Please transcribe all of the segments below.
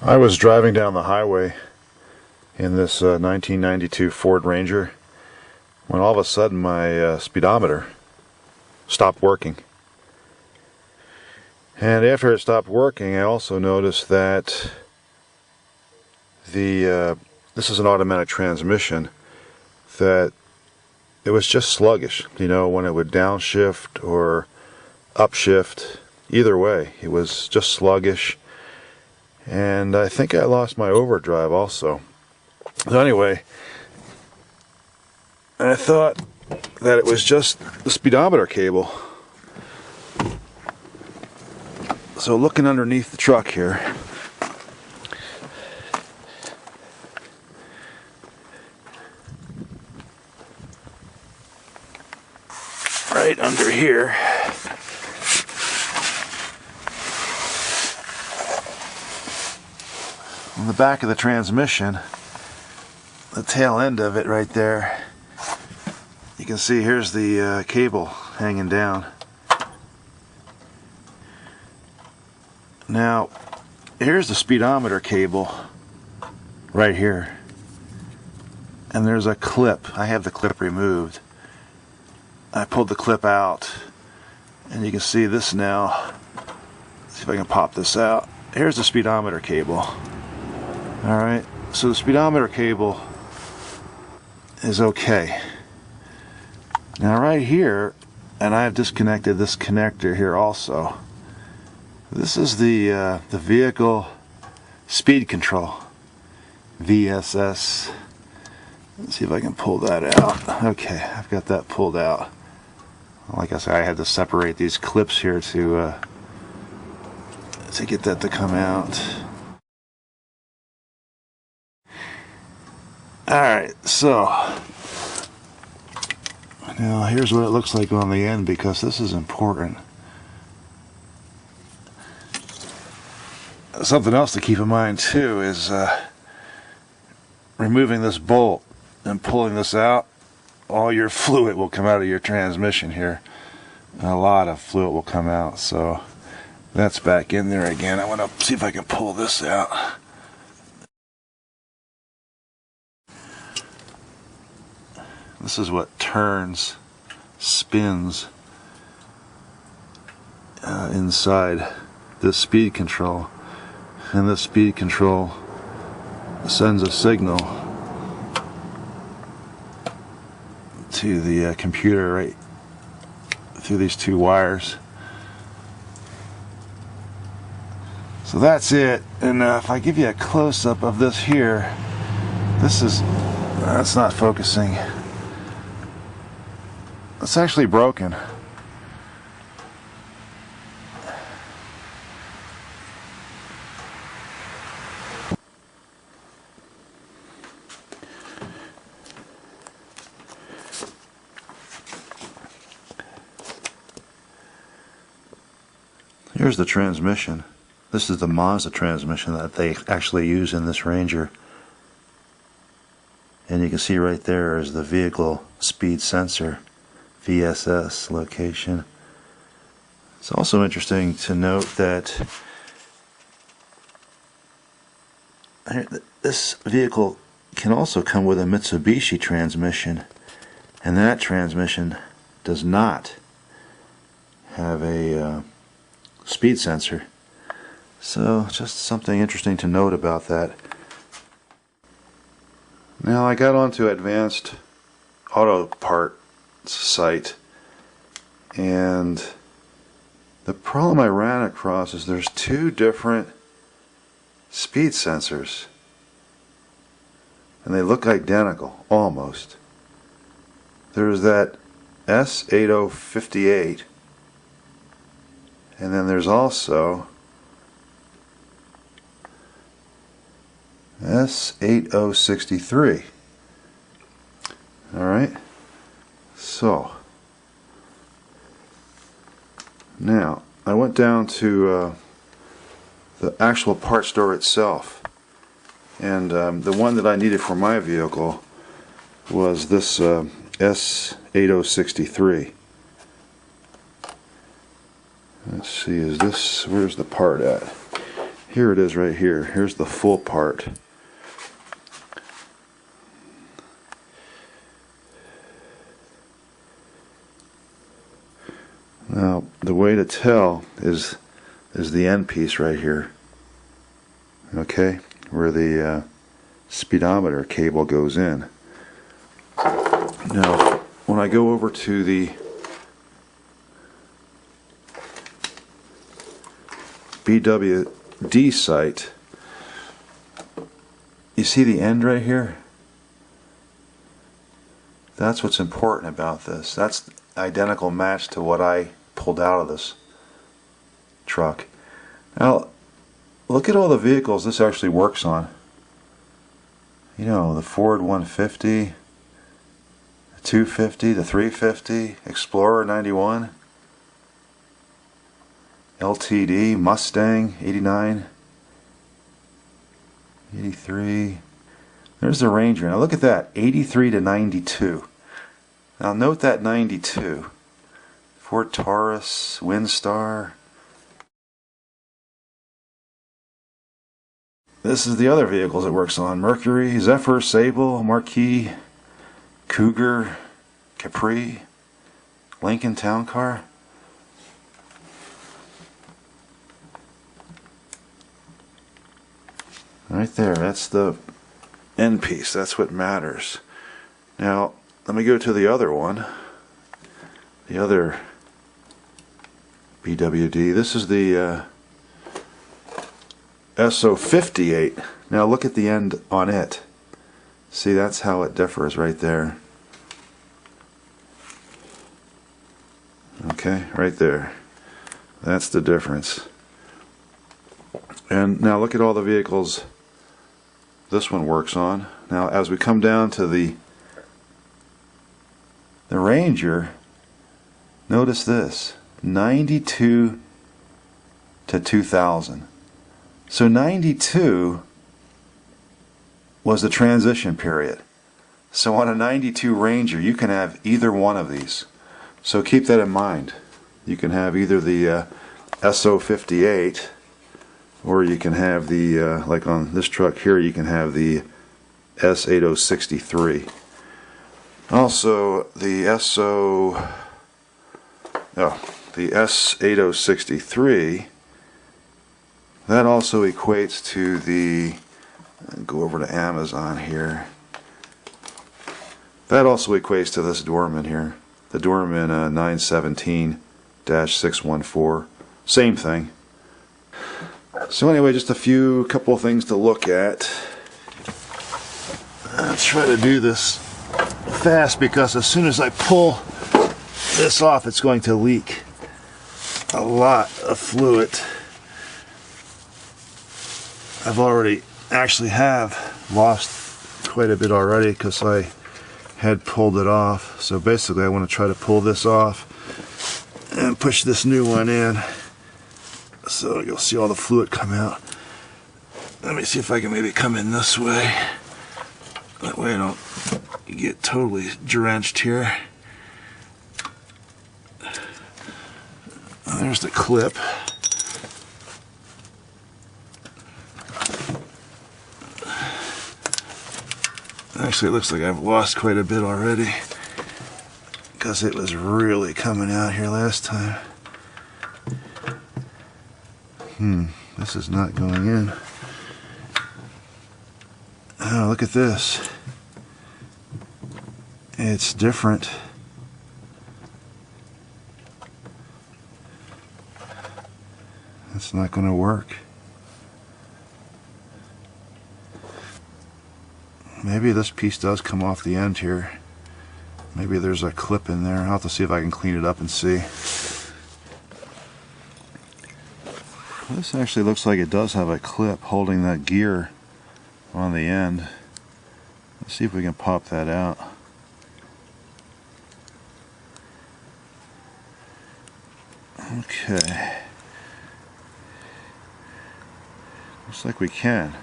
I was driving down the highway in this 1992 Ford Ranger when all of a sudden my speedometer stopped working. And after it stopped working, I also noticed that this is an automatic transmission, that it was just sluggish. You know, when it would downshift or upshift, either way, it was just sluggish. And I think I lost my overdrive also. So anyway, I thought that it was just the speedometer cable. So looking underneath the truck here, right under here, on the back of the transmission, the tail end of it right there, you can see here's the cable hanging down. Now here's the speedometer cable right here, and there's a clip. I have the clip removed. I pulled the clip out and you can see this now. Let's see if I can pop this out. Here's the speedometer cable. Alright, so the speedometer cable is okay. Now right here, and I've disconnected this connector here also. This is the vehicle speed control, VSS. Let's see if I can pull that out. Okay, I've got that pulled out. Like I said, I had to separate these clips here to get that to come out. Alright, so now here's what it looks like on the end, because this is important. Something else to keep in mind too is removing this bolt and pulling this out. All your fluid will come out of your transmission here. A lot of fluid will come out, so that's back in there again. I want to see if I can pull this out. This is what turns, spins inside this speed control, and this speed control sends a signal to the computer right through these two wires. So that's it. And if I give you a close-up of this here, this is, that's not focusing. It's actually broken. Here's the transmission. This is the Mazda transmission that they actually use in this Ranger. And you can see right there is the vehicle speed sensor, VSS location. It's also interesting to note that this vehicle can also come with a Mitsubishi transmission, and that transmission does not have a speed sensor. So just something interesting to note about that. Now I got onto Advanced Auto Parts site, and the problem I ran across is there's two different speed sensors, and they look identical almost. There's that S8058, and then there's also S8063. Alright, so now I went down to the actual part store itself, and the one that I needed for my vehicle was this S8063. Let's see, is this, where's the part at? Here it is right here. Here's the full part. Now the way to tell is the end piece right here. Okay, where the speedometer cable goes in. Now when I go over to the BWD site, you see the end right here? That's what's important about this. That's identical match to what I pulled out of this truck. Now look at all the vehicles this actually works on. You know, the Ford 150, the 250, the 350, Explorer 91, LTD, Mustang 89, 83. There's the Ranger. Now look at that, 83 to 92. Now note that 92. Ford Taurus, Windstar. This is the other vehicles it works on. Mercury, Zephyr, Sable, Marquis, Cougar, Capri, Lincoln Town Car. Right there, that's the end piece. That's what matters. Now, let me go to the other one. The other BWD. This is the SO58. Now look at the end on it. See, that's how it differs right there. Okay, right there. That's the difference. And now look at all the vehicles this one works on. Now as we come down to the Ranger, notice this, 92 to 2000. So 92 was the transition period. So on a 92 Ranger you can have either one of these. So keep that in mind. You can have either the SO58, or you can have the, like on this truck here, you can have the S8063. Also, the S8063, that also equates to the, go over to Amazon here, that also equates to this Dorman here, the Dorman 917-614, same thing. So anyway, just a couple of things to look at. Let's try to do this fast, because as soon as I pull this off, it's going to leak a lot of fluid. I've already actually have lost quite a bit already because I had pulled it off. So basically I want to try to pull this off and push this new one in, so you'll see all the fluid come out. Let me see if I can maybe come in this way. That way I don't get totally drenched here. There's the clip. Actually, it looks like I've lost quite a bit already, because it was really coming out here last time. This is not going in. Oh, look at this. It's different. It's not going to work. Maybe this piece does come off the end here. Maybe there's a clip in there. I'll have to see if I can clean it up and see. This actually looks like it does have a clip holding that gear on the end. Let's see if we can pop that out. Okay. Looks like we can.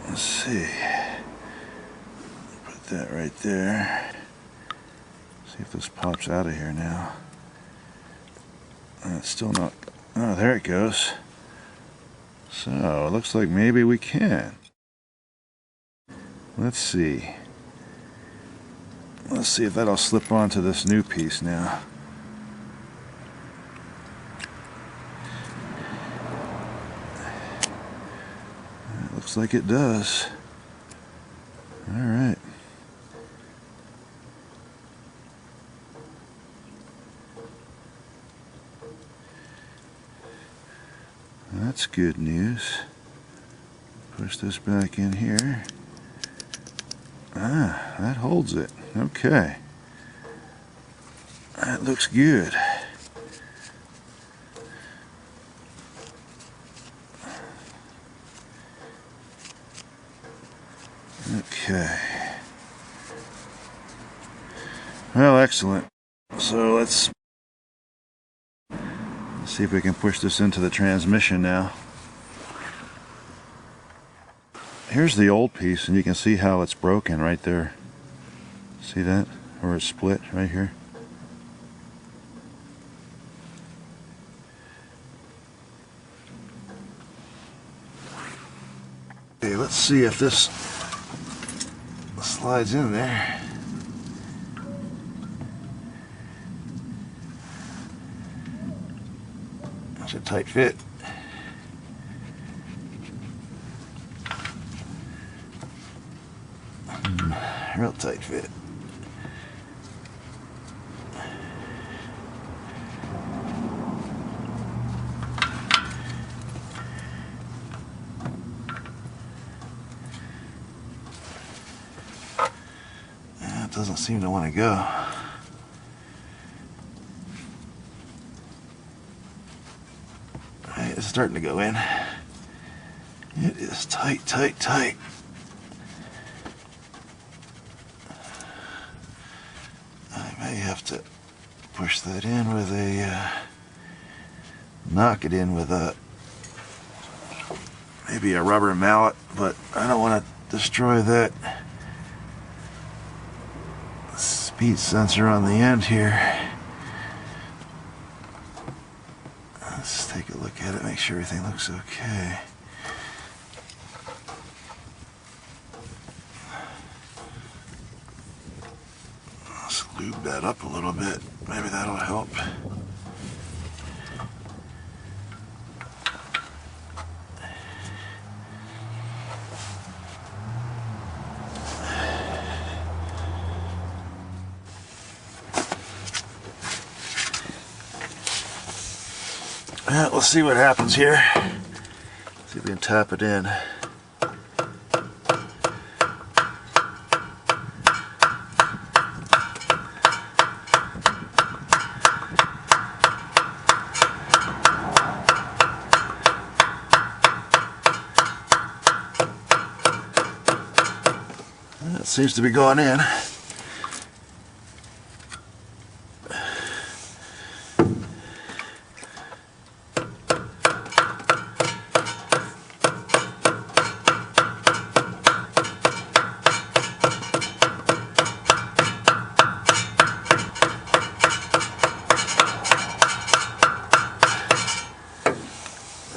Let's see. Put that right there. See if this pops out of here now. It's still not. Oh, there it goes. So it looks like maybe we can. Let's see. Let's see if that'll slip onto this new piece now. It looks like it does. Alright. That's good news. Push this back in here. Ah, that holds it. Okay. That looks good. Okay. Well, excellent. So let's see if we can push this into the transmission now. Here's the old piece, and you can see how it's broken right there. See that? Or it's split right here. Okay, let's see if this slides in there. That's a tight fit. Real tight fit. It doesn't seem to want to go. It's starting to go in. It is tight, tight, tight. I may have to push that in with a, knock it in with a, maybe a rubber mallet, but I don't want to destroy that speed sensor on the end here. Let's take a look at it, make sure everything looks okay. Let's lube that up a little bit. Maybe that'll help. Well, let's see what happens here. See if we can tap it in. It seems to be going in.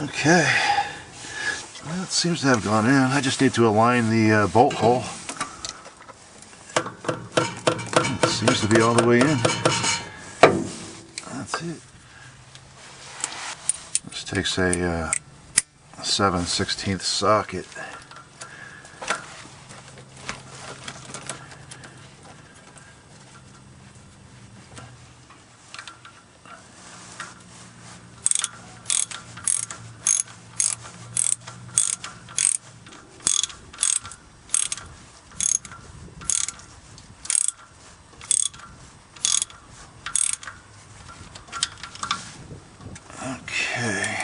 Okay, well, it seems to have gone in. I just need to align the bolt hole. It seems to be all the way in. That's it. This takes a 7/16 socket. Okay,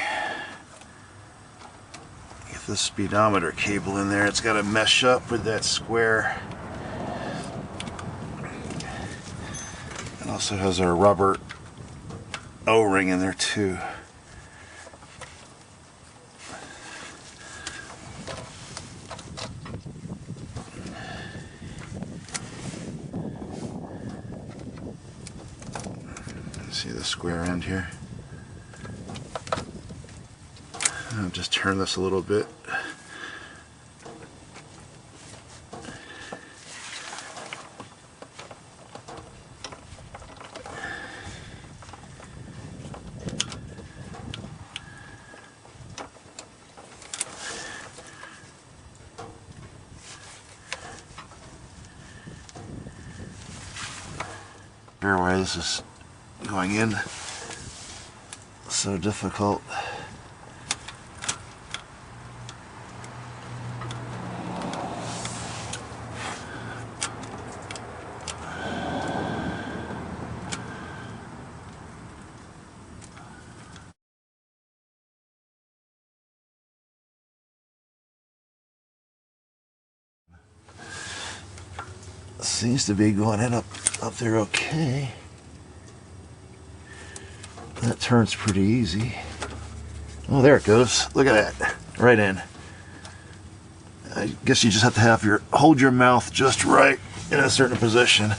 get the speedometer cable in there. It's got to mesh up with that square. It also has a rubber O-ring in there too. See the square end here? I'll just turn this a little bit. Why this is going in so difficult. Seems to be going in up there okay. That turns pretty easy. Oh, there it goes. Look at that. Right in. I guess you just have to hold your mouth just right in a certain position.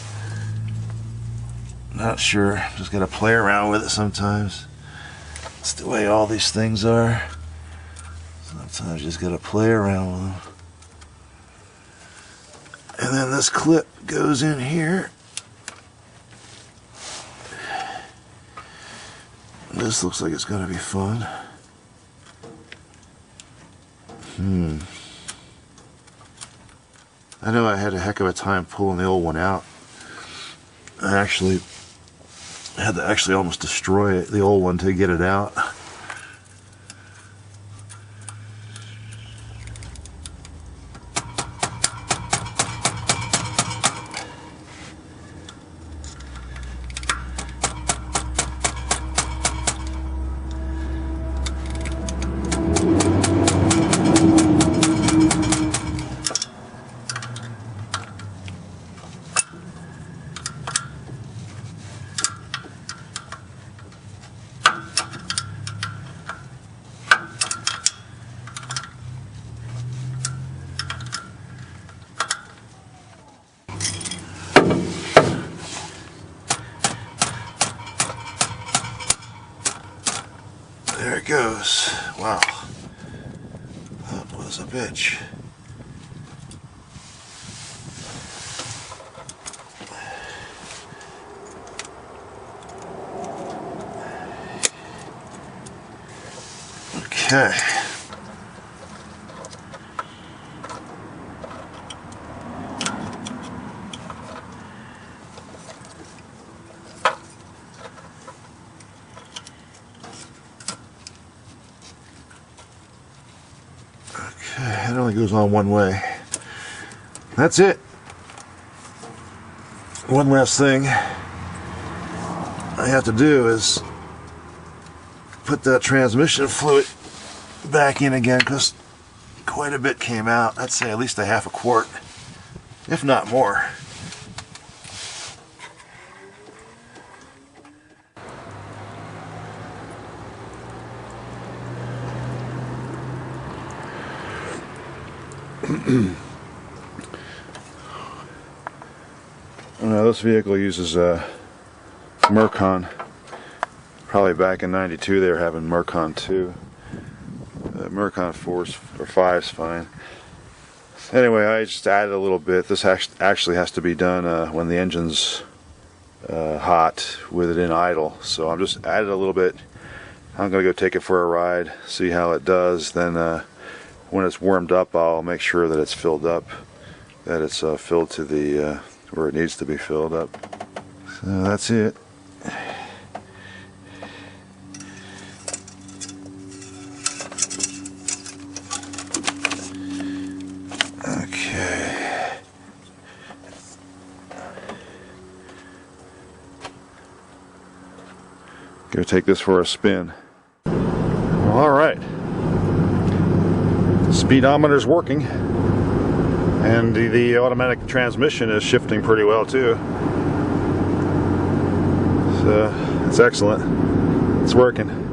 Not sure. Just gotta play around with it sometimes. It's the way all these things are. Sometimes you just gotta play around with them. And then this clip goes in here. This looks like it's gonna be fun. I know I had a heck of a time pulling the old one out. I actually had to almost destroy the old one to get it out. There it goes. Wow. That was a bitch. Okay. It only goes on one way. That's it. One last thing I have to do is put that transmission fluid back in again, because quite a bit came out. I'd say at least a half a quart, if not more. Now this vehicle uses Mercon. Probably back in '92 they were having Mercon 2. Mercon 4 or 5 is fine. Anyway, I just added a little bit. This actually has to be done when the engine's hot with it in idle. So I'm just added a little bit. I'm going to go take it for a ride, see how it does. Then when it's warmed up, I'll make sure that it's filled up, that it's filled to the where it needs to be filled up. So that's it. Okay. Go take this for a spin. All right. Speedometer's working, and the automatic transmission is shifting pretty well too. So it's excellent. It's working.